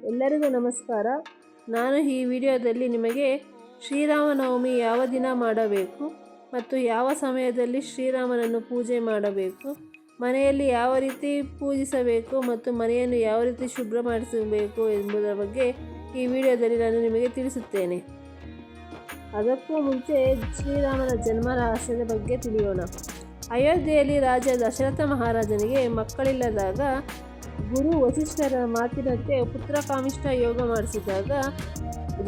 ಎಲ್ಲರಿಗೂ ನಮಸ್ಕಾರ. ನಾನು ಈ ವಿಡಿಯೋದಲ್ಲಿ ನಿಮಗೆ ಶ್ರೀರಾಮನವಮಿ ಯಾವ ದಿನ ಮಾಡಬೇಕು ಮತ್ತು ಯಾವ ಸಮಯದಲ್ಲಿ ಶ್ರೀರಾಮನನ್ನು ಪೂಜೆ ಮಾಡಬೇಕು, ಮನೆಯಲ್ಲಿ ಯಾವ ರೀತಿ ಪೂಜಿಸಬೇಕು ಮತ್ತು ಮನೆಯನ್ನು ಯಾವ ರೀತಿ ಶುಭ್ರ ಮಾಡಿಸಬೇಕು ಎಂಬುದರ ಬಗ್ಗೆ ಈ ವಿಡಿಯೋದಲ್ಲಿ ನಾನು ನಿಮಗೆ ತಿಳಿಸುತ್ತೇನೆ. ಅದಕ್ಕೂ ಮುಂಚೆ ಶ್ರೀರಾಮನ ಜನ್ಮ ರಹಸ್ಯದ ಬಗ್ಗೆ ತಿಳಿಯೋಣ. ಅಯೋಧ್ಯೆಯಲ್ಲಿ ರಾಜ ದಶರಥ ಮಹಾರಾಜನಿಗೆ ಮಕ್ಕಳಿಲ್ಲದಾಗ ಗುರು ವಸಿಷ್ಠರ ಮಾತಿನಂತೆ ಪುತ್ರಕಾಮಿಷ್ಠ ಯೋಗ ಮಾಡಿಸಿದಾಗ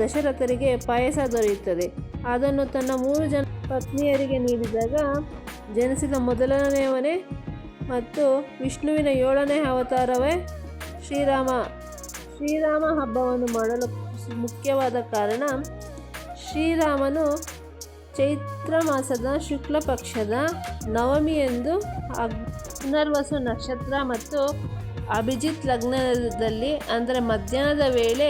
ದಶರಥರಿಗೆ ಪಾಯಸ ದೊರೆಯುತ್ತದೆ. ಅದನ್ನು ತನ್ನ 3 ಜನ ಪತ್ನಿಯರಿಗೆ ನೀಡಿದಾಗ ಜನಿಸಿದ ಮೊದಲನೆಯವನೇ ಮತ್ತು ವಿಷ್ಣುವಿನ 7ನೇ ಅವತಾರವೇ ಶ್ರೀರಾಮ. ಶ್ರೀರಾಮ ಹಬ್ಬವನ್ನು ಮಾಡಲು ಮುಖ್ಯವಾದ ಕಾರಣ, ಶ್ರೀರಾಮನು ಚೈತ್ರ ಮಾಸದ ಶುಕ್ಲ ಪಕ್ಷದ ನವಮಿಯಂದು ಪುನರ್ವಸು ನಕ್ಷತ್ರ ಮತ್ತು ಅಭಿಜಿತ್ ಲಗ್ನದಲ್ಲಿ ಅಂದರೆ ಮಧ್ಯಾಹ್ನದ ವೇಳೆ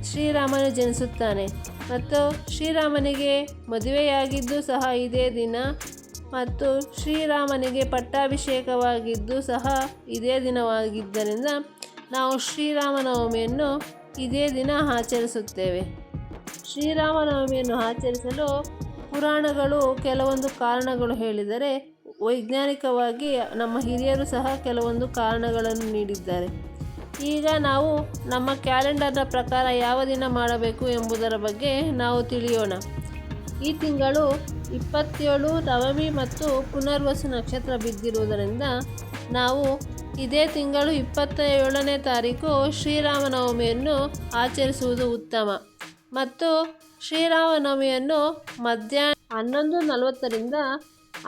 ಶ್ರೀರಾಮನು ಜನಿಸುತ್ತಾನೆ ಮತ್ತು ಶ್ರೀರಾಮನಿಗೆ ಮದುವೆಯಾಗಿದ್ದು ಸಹ ಇದೇ ದಿನ ಮತ್ತು ಶ್ರೀರಾಮನಿಗೆ ಪಟ್ಟಾಭಿಷೇಕವಾಗಿದ್ದು ಸಹ ಇದೇ ದಿನವಾಗಿದ್ದರಿಂದ ನಾವು ಶ್ರೀರಾಮನವಮಿಯನ್ನು ಇದೇ ದಿನ ಆಚರಿಸುತ್ತೇವೆ. ಶ್ರೀರಾಮನವಮಿಯನ್ನು ಆಚರಿಸಲು ಪುರಾಣಗಳು ಕೆಲವೊಂದು ಕಾರಣಗಳು ಹೇಳಿದರೆ, ವೈಜ್ಞಾನಿಕವಾಗಿ ನಮ್ಮ ಹಿರಿಯರು ಸಹ ಕೆಲವೊಂದು ಕಾರಣಗಳನ್ನು ನೀಡಿದ್ದಾರೆ. ಈಗ ನಾವು ನಮ್ಮ ಕ್ಯಾಲೆಂಡರ್ನ ಪ್ರಕಾರ ಯಾವ ದಿನ ಮಾಡಬೇಕು ಎಂಬುದರ ಬಗ್ಗೆ ನಾವು ತಿಳಿಯೋಣ. ಈ ತಿಂಗಳು 27 ನವಮಿ ಮತ್ತು ಪುನರ್ವಸು ನಕ್ಷತ್ರ ಬಿದ್ದಿರುವುದರಿಂದ ನಾವು ಇದೇ ತಿಂಗಳು 27ನೇ ತಾರೀಕು ಶ್ರೀರಾಮನವಮಿಯನ್ನು ಆಚರಿಸುವುದು ಉತ್ತಮ ಮತ್ತು ಶ್ರೀರಾಮನವಮಿಯನ್ನು ಮಧ್ಯಾಹ್ನ 11:40ರಿಂದ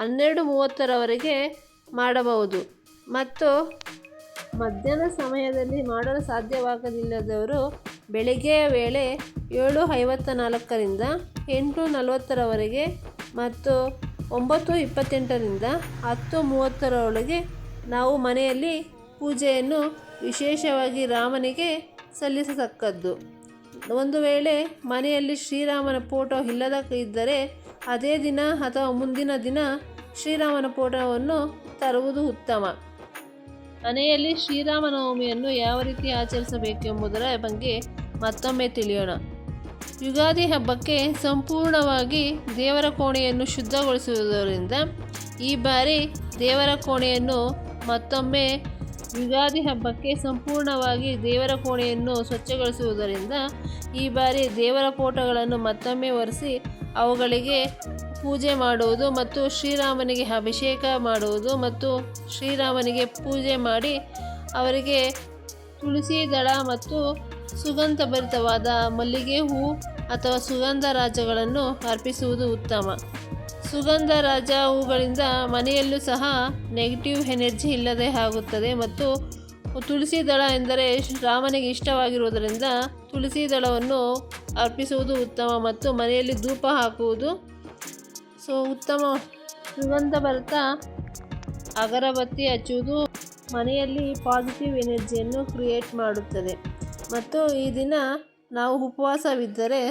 12:30ರವರೆಗೆ ಮಾಡಬಹುದು ಮತ್ತು ಮಧ್ಯಾಹ್ನ ಸಮಯದಲ್ಲಿ ಮಾಡಲು ಸಾಧ್ಯವಾಗದಿಲ್ಲದವರು ಬೆಳಗ್ಗೆಯ ವೇಳೆ 7:54ರಿಂದ 8:40ರವರೆಗೆ ಮತ್ತು 9:28ರಿಂದ 10:30ರೊಳಗೆ ನಾವು ಮನೆಯಲ್ಲಿ ಪೂಜೆಯನ್ನು ವಿಶೇಷವಾಗಿ ರಾಮನಿಗೆ ಸಲ್ಲಿಸತಕ್ಕದ್ದು. ಒಂದು ವೇಳೆ ಮನೆಯಲ್ಲಿ ಶ್ರೀರಾಮನ ಫೋಟೋ ಇದ್ದರೆ ಅದೇ ದಿನ ಅಥವಾ ಮುಂದಿನ ದಿನ ಶ್ರೀರಾಮನ ಫೋಟೋವನ್ನು ತರುವುದು ಉತ್ತಮ. ಮನೆಯಲ್ಲಿ ಶ್ರೀರಾಮನವಮಿಯನ್ನು ಯಾವ ರೀತಿ ಆಚರಿಸಬೇಕು ಎಂಬುದರ ಬಗ್ಗೆ ಮತ್ತೊಮ್ಮೆ ತಿಳಿಯೋಣ. ಯುಗಾದಿ ಹಬ್ಬಕ್ಕೆ ಸಂಪೂರ್ಣವಾಗಿ ದೇವರ ಕೋಣೆಯನ್ನು ಶುದ್ಧಗೊಳಿಸುವುದರಿಂದ ಈ ಬಾರಿ ದೇವರ ಕೋಣೆಯನ್ನು ಮತ್ತೊಮ್ಮೆ ಯುಗಾದಿ ಹಬ್ಬಕ್ಕೆ ಸಂಪೂರ್ಣವಾಗಿ ದೇವರ ಕೋಣೆಯನ್ನು ಸ್ವಚ್ಛಗೊಳಿಸುವುದರಿಂದ ಈ ಬಾರಿ ದೇವರ ಫೋಟೋಗಳನ್ನು ಮತ್ತೊಮ್ಮೆ ಒರೆಸಿ ಅವುಗಳಿಗೆ ಪೂಜೆ ಮಾಡುವುದು ಮತ್ತು ಶ್ರೀರಾಮನಿಗೆ ಅಭಿಷೇಕ ಮಾಡುವುದು ಮತ್ತು ಶ್ರೀರಾಮನಿಗೆ ಪೂಜೆ ಮಾಡಿ ಅವರಿಗೆ ತುಳಸಿ ದಳ ಮತ್ತು ಸುಗಂಧಭರಿತವಾದ ಮಲ್ಲಿಗೆ ಹೂ ಅಥವಾ ಸುಗಂಧರಾಜಗಳನ್ನು ಅರ್ಪಿಸುವುದು ಉತ್ತಮ. ಸುಗಂಧರಾಜ ಹೂಗಳಿಂದ ಮನೆಯಲ್ಲೂ ಸಹ ನೆಗೆಟಿವ್ ಎನರ್ಜಿ ಇಲ್ಲದೆ ಆಗುತ್ತದೆ ಮತ್ತು ತುಳಸಿ ದಳ ಎಂದರೆ ರಾಮನಿಗೆ ಇಷ್ಟವಾಗಿರುವುದರಿಂದ ತುಳಸಿ ದಳವನ್ನು ಅರ್ಪಿಸುವುದು ಉತ್ತಮ ಮತ್ತು ಮನೆಯಲ್ಲಿ ಧೂಪ ಹಾಕುವುದು ಉತ್ತಮ. ಸುಗಂಧಭರಿತ ಅಗರಬತ್ತಿ ಹಚ್ಚುವುದು ಮನೆಯಲ್ಲಿ ಪಾಸಿಟಿವ್ ಎನರ್ಜಿಯನ್ನು ಕ್ರಿಯೇಟ್ ಮಾಡುತ್ತದೆ ಮತ್ತು ಈ ದಿನ ನಾವು ಉಪವಾಸವಿದ್ದರೆ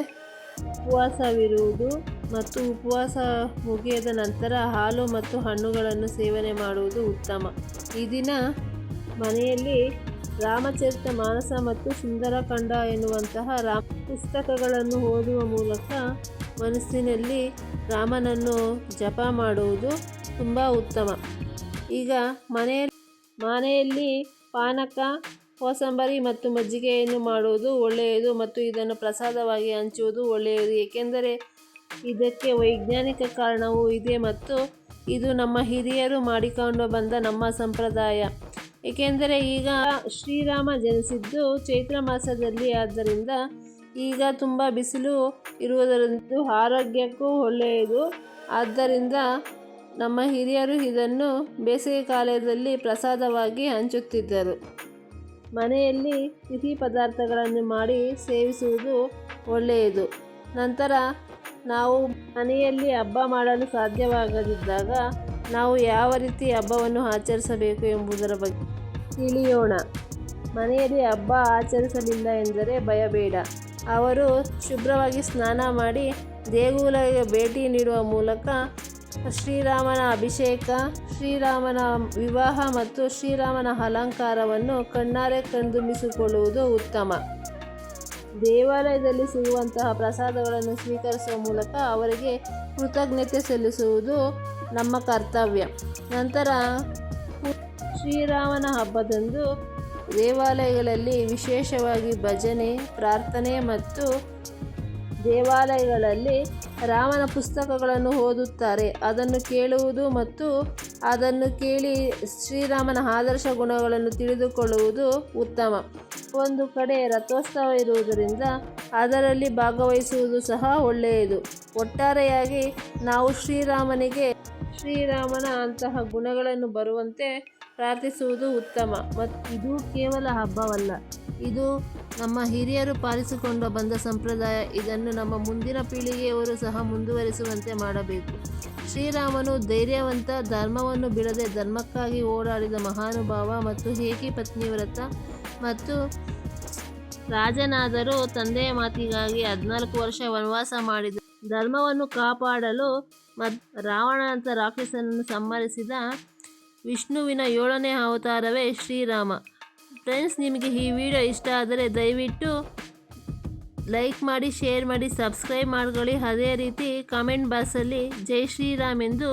ಉಪವಾಸವಿರುವುದು ಮತ್ತು ಉಪವಾಸ ಮುಗಿದ ನಂತರ ಹಾಲು ಮತ್ತು ಹಣ್ಣುಗಳನ್ನು ಸೇವನೆ ಮಾಡುವುದು ಉತ್ತಮ. ಈ ದಿನ ಮನೆಯಲ್ಲಿ ರಾಮಚರಿತ ಮಾನಸ ಮತ್ತು ಸುಂದರಕಾಂಡ ಎನ್ನುವಂತಹ ಪುಸ್ತಕಗಳನ್ನು ಓದುವ ಮೂಲಕ ಮನಸ್ಸಿನಲ್ಲಿ ರಾಮನನ್ನು ಜಪ ಮಾಡುವುದು ತುಂಬ ಉತ್ತಮ. ಈಗ ಮನೆಯಲ್ಲಿ ಪಾನಕ, ಕೋಸಂಬರಿ ಮತ್ತು ಮಜ್ಜಿಗೆಯನ್ನು ಮಾಡುವುದು ಒಳ್ಳೆಯದು ಮತ್ತು ಇದನ್ನು ಪ್ರಸಾದವಾಗಿ ಹಂಚುವುದು ಒಳ್ಳೆಯದು, ಏಕೆಂದರೆ ಇದಕ್ಕೆ ವೈಜ್ಞಾನಿಕ ಕಾರಣವೂ ಇದೆ ಮತ್ತು ಇದು ನಮ್ಮ ಹಿರಿಯರು ಮಾಡಿಕೊಂಡು ಬಂದ ನಮ್ಮ ಸಂಪ್ರದಾಯ. ಏಕೆಂದರೆ ಈಗ ಶ್ರೀರಾಮ ಜನಿಸಿದ್ದು ಚೈತ್ರ ಮಾಸದಲ್ಲಿ, ಆದ್ದರಿಂದ ಈಗ ತುಂಬ ಬಿಸಿಲು ಇರುವುದರಿಂದ ಆರೋಗ್ಯಕ್ಕೂ ಒಳ್ಳೆಯದು. ಆದ್ದರಿಂದ ನಮ್ಮ ಹಿರಿಯರು ಇದನ್ನು ಬೇಸಿಗೆ ಕಾಲದಲ್ಲಿ ಪ್ರಸಾದವಾಗಿ ಹಂಚುತ್ತಿದ್ದರು. ಮನೆಯಲ್ಲಿ ಸಿಹಿ ಪದಾರ್ಥಗಳನ್ನು ಮಾಡಿ ಸೇವಿಸುವುದು ಒಳ್ಳೆಯದು. ನಂತರ ನಾವು ಮನೆಯಲ್ಲಿ ಹಬ್ಬ ಮಾಡಲು ಸಾಧ್ಯವಾಗದಿದ್ದಾಗ ನಾವು ಯಾವ ರೀತಿ ಹಬ್ಬವನ್ನು ಆಚರಿಸಬೇಕು ಎಂಬುದರ ಬಗ್ಗೆ ತಿಳಿಯೋಣ. ಮನೆಯಲ್ಲಿ ಹಬ್ಬ ಆಚರಿಸಲಿಲ್ಲ ಎಂದರೆ ಭಯಬೇಡ. ಅವರು ಶುಭ್ರವಾಗಿ ಸ್ನಾನ ಮಾಡಿ ದೇಗುಲಕ್ಕೆ ಭೇಟಿ ನೀಡುವ ಮೂಲಕ ಶ್ರೀರಾಮನ ಅಭಿಷೇಕ, ಶ್ರೀರಾಮನ ವಿವಾಹ ಮತ್ತು ಶ್ರೀರಾಮನ ಅಲಂಕಾರವನ್ನು ಕಣ್ಣಾರೆ ಕಣ್ತುಂಬಿಸಿಕೊಳ್ಳುವುದು ಉತ್ತಮ. ದೇವಾಲಯದಲ್ಲಿ ಸಿಗುವಂತಹ ಪ್ರಸಾದಗಳನ್ನು ಸ್ವೀಕರಿಸುವ ಮೂಲಕ ಅವರಿಗೆ ಕೃತಜ್ಞತೆ ಸಲ್ಲಿಸುವುದು ನಮ್ಮ ಕರ್ತವ್ಯ. ನಂತರ ಶ್ರೀರಾಮನ ಹಬ್ಬದಂದು ದೇವಾಲಯಗಳಲ್ಲಿ ವಿಶೇಷವಾಗಿ ಭಜನೆ, ಪ್ರಾರ್ಥನೆ ಮತ್ತು ದೇವಾಲಯಗಳಲ್ಲಿ ರಾಮನ ಪುಸ್ತಕಗಳನ್ನು ಓದುತ್ತಾರೆ. ಅದನ್ನು ಕೇಳುವುದು ಮತ್ತು ಅದನ್ನು ಕೇಳಿ ಶ್ರೀರಾಮನ ಆದರ್ಶ ಗುಣಗಳನ್ನು ತಿಳಿದುಕೊಳ್ಳುವುದು ಉತ್ತಮ. ಒಂದು ಕಡೆ ರಥೋತ್ಸವ ಇರುವುದರಿಂದ ಅದರಲ್ಲಿ ಭಾಗವಹಿಸುವುದು ಸಹ ಒಳ್ಳೆಯದು. ಒಟ್ಟಾರೆಯಾಗಿ ನಾವು ಶ್ರೀರಾಮನ ಅಂತಹ ಗುಣಗಳನ್ನು ಬರುವಂತೆ ಪ್ರಾರ್ಥಿಸುವುದು ಉತ್ತಮ. ಮತ್ತು ಇದು ಕೇವಲ ಹಬ್ಬವಲ್ಲ, ಇದು ನಮ್ಮ ಹಿರಿಯರು ಪಾಲಿಸಿಕೊಂಡು ಬಂದ ಸಂಪ್ರದಾಯ. ಇದನ್ನು ನಮ್ಮ ಮುಂದಿನ ಪೀಳಿಗೆಯವರು ಸಹ ಮುಂದುವರಿಸುವಂತೆ ಮಾಡಬೇಕು. ಶ್ರೀರಾಮನು ಧೈರ್ಯವಂತ, ಧರ್ಮವನ್ನು ಬಿಡದೆ ಧರ್ಮಕ್ಕಾಗಿ ಓಡಾಡಿದ ಮಹಾನುಭಾವ ಮತ್ತು ಏಕಿ ಪತ್ನಿವ್ರತ ಮತ್ತು ರಾಜನಾದರೂ ತಂದೆಯ ಮಾತಿಗಾಗಿ 14 ವರ್ಷ ವನವಾಸ ಮಾಡಿದ ಧರ್ಮವನ್ನು ಕಾಪಾಡಲು ರಾವಣನಂಥ ರಾಕ್ಷಸನನ್ನು ಸಂಹರಿಸಿದ ವಿಷ್ಣುವಿನ 7ನೇ ಅವತಾರವೇ ಶ್ರೀರಾಮ. ಫ್ರೆಂಡ್ಸ್, ನಿಮಗೆ ಈ ವಿಡಿಯೋ ಇಷ್ಟ ಆದರೆ ದಯವಿಟ್ಟು ಲೈಕ್ ಮಾಡಿ, ಶೇರ್ ಮಾಡಿ, ಸಬ್ಸ್ಕ್ರೈಬ್ ಮಾಡ್ಕೊಳ್ಳಿ. ಅದೇ ರೀತಿ ಕಮೆಂಟ್ ಬಾಕ್ಸಲ್ಲಿ ಜೈ ಶ್ರೀರಾಮ್ ಎಂದು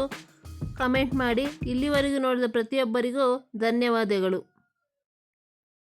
ಕಮೆಂಟ್ ಮಾಡಿ. ಇಲ್ಲಿವರೆಗೂ ನೋಡಿದ ಪ್ರತಿಯೊಬ್ಬರಿಗೂ ಧನ್ಯವಾದಗಳು.